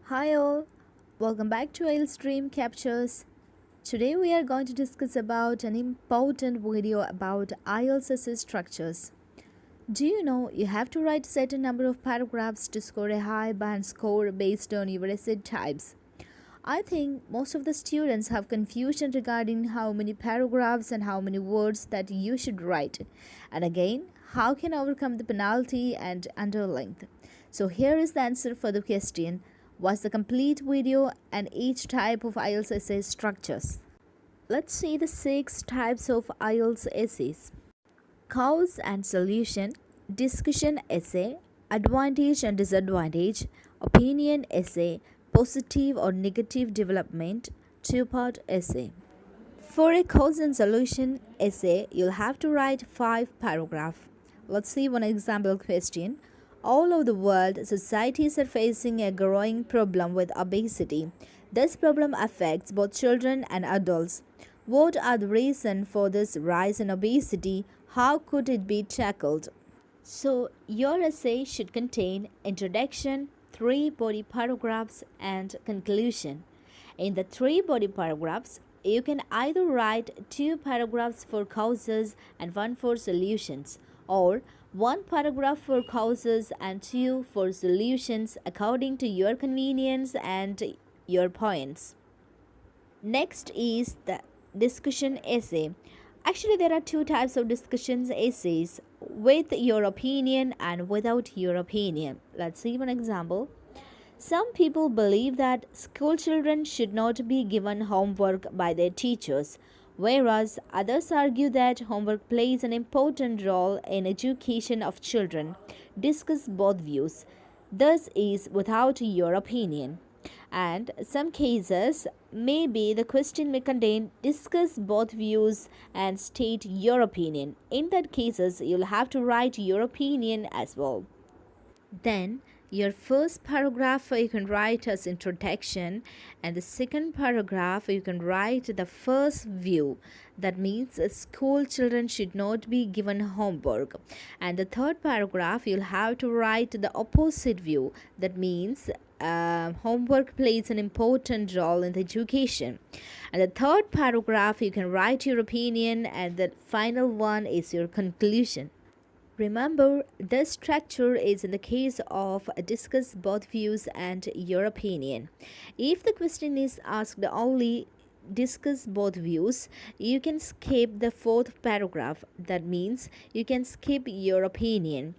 Hi all, welcome back to IELTS Dream Captures. Today we are going to discuss about an important video about IELTS essay structures. Do you know you have to write a certain number of paragraphs to score a high band score based on your essay types? I think most of the students have confusion regarding how many paragraphs and how many words that you should write. And again, how can overcome the penalty and underlength? So here is the answer for the question. Watch the complete video and each type of IELTS essay structures. Let's see the 6 types of IELTS essays. Cause and solution, discussion essay, advantage and disadvantage, opinion essay, positive or negative development, two-part essay. For a cause and solution essay, you'll have to write 5 paragraphs. Let's see one example question. All over the world, societies are facing a growing problem with obesity. This problem affects both children and adults. What are the reasons for this rise in obesity? How could it be tackled? So, your essay should contain introduction, 3 body paragraphs, and conclusion. In the 3 body paragraphs, you can either write 2 paragraphs for causes and 1 for solutions, or 1 paragraph for causes and 2 for solutions according to your convenience and your points. Next is the discussion essay. Actually, there are 2 types of discussion essays, with your opinion and without your opinion. Let's see one example. Some people believe that school children should not be given homework by their teachers, whereas others argue that homework plays an important role in education of children. Discuss both views. This is without your opinion. And some cases, maybe the question may contain discuss both views and state your opinion. In that cases, you'll have to write your opinion as well. Then your first paragraph you can write as introduction, and the second paragraph you can write the first view. That means school children should not be given homework. And the third paragraph you'll have to write the opposite view. That means homework plays an important role in the education. And the third paragraph you can write your opinion, and the final one is your conclusion. Remember, this structure is in the case of discuss both views and your opinion. If the question is asked only discuss both views, you can skip the 4th paragraph. That means you can skip your opinion.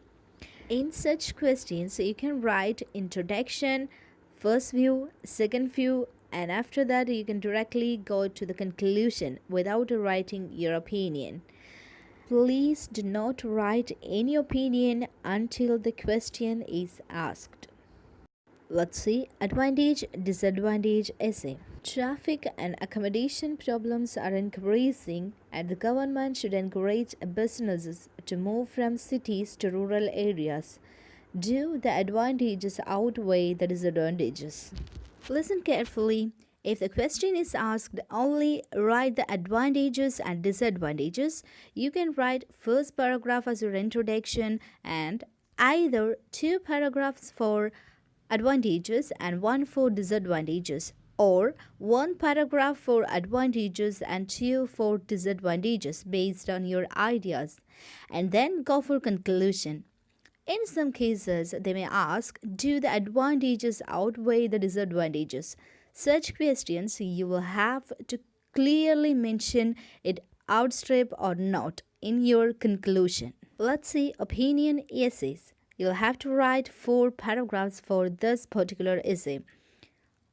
In such questions, you can write introduction, first view, second view, and after that you can directly go to the conclusion without writing your opinion. Please do not write any opinion until the question is asked. Let's see advantage, disadvantage essay. Traffic and accommodation problems are increasing, and the government should encourage businesses to move from cities to rural areas. Do the advantages outweigh the disadvantages? Listen carefully. If the question is asked only write the advantages and disadvantages, you can write first paragraph as your introduction and either 2 paragraphs for advantages and 1 for disadvantages, or 1 paragraph for advantages and 2 for disadvantages based on your ideas, and then go for conclusion. In some cases, they may ask, do the advantages outweigh the disadvantages? Such questions you will have to clearly mention it outstrip or not in your conclusion. Let's see opinion essays. You'll have to write 4 paragraphs for this particular essay.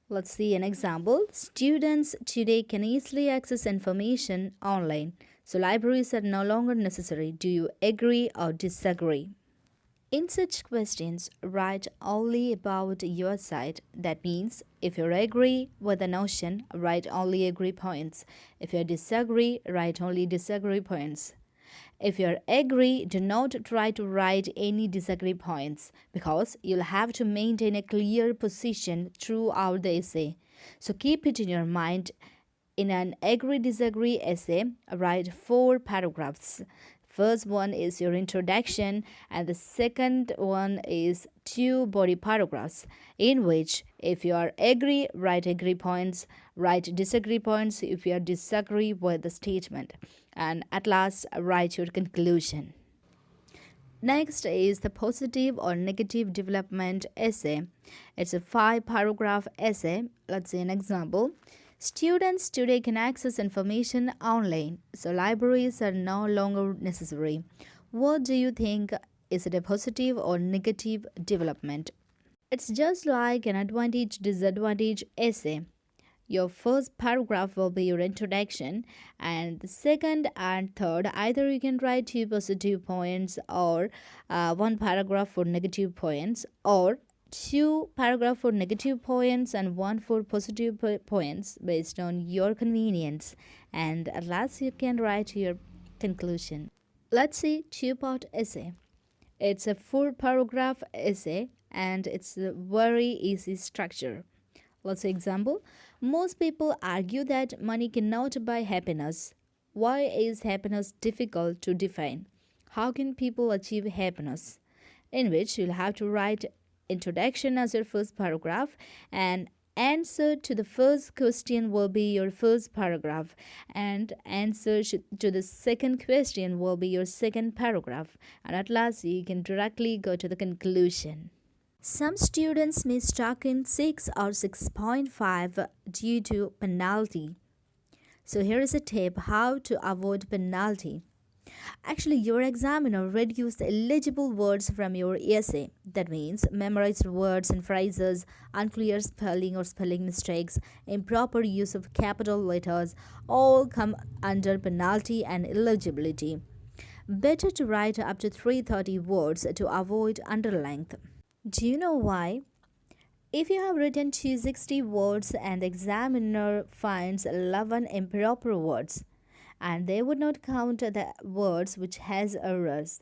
Let's see an example. Students today can easily access information online, so libraries are no longer necessary. Do you agree or disagree? In such questions, write only about your side. That means if you agree with the notion, write only agree points. If you disagree, write only disagree points. If you agree, do not try to write any disagree points, because you'll have to maintain a clear position throughout the essay. So keep it in your mind. In an agree-disagree essay, write 4 paragraphs. First one is your introduction, and the second one is 2 body paragraphs, in which If you are agree, write agree points, write disagree points if you are disagree with the statement, and at last write your conclusion. Next is the positive or negative development essay. It's a 5-paragraph essay. Let's see an example. Students today can access information online, so libraries are no longer necessary. What do you think? Is it a positive or negative development? It's just like an advantage disadvantage essay. Your first paragraph will be your introduction, and the second and third, either you can write 2 positive points or 1 paragraph for negative points, or 2 paragraph for negative points and 1 for positive points based on your convenience. And at last, you can write your conclusion. Let's see two-part essay. It's a 4-paragraph essay and it's a very easy structure. Let's say example. Most people argue that money cannot buy happiness. Why is happiness difficult to define? How can people achieve happiness? In which you'll have to write introduction as your first paragraph, and answer to the first question will be your first paragraph, and answer to the second question will be your second paragraph, and at last you can directly go to the conclusion. Some students may stuck in 6 or 6.5 due to penalty. So here is a tip how to avoid penalty. Actually, your examiner reduced the illegible words from your essay. That means memorized words and phrases, unclear spelling or spelling mistakes, improper use of capital letters all come under penalty and illegibility. Better to write up to 330 words to avoid underlength. Do you know why? If you have written 260 words and the examiner finds 11 improper words, and they would not count the words which has errors,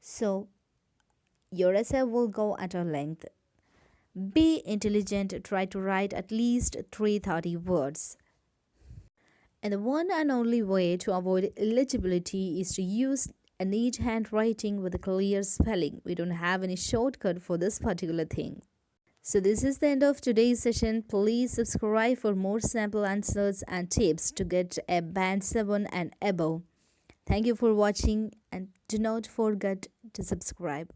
so your essay will go under length. Be intelligent, try to write at least 330 words. And the one and only way to avoid illegibility is to use a neat handwriting with a clear spelling. We don't have any shortcut for this particular thing. So this is the end of today's session. Please subscribe for more sample answers and tips to get a band 7 and above. Thank you for watching and do not forget to subscribe.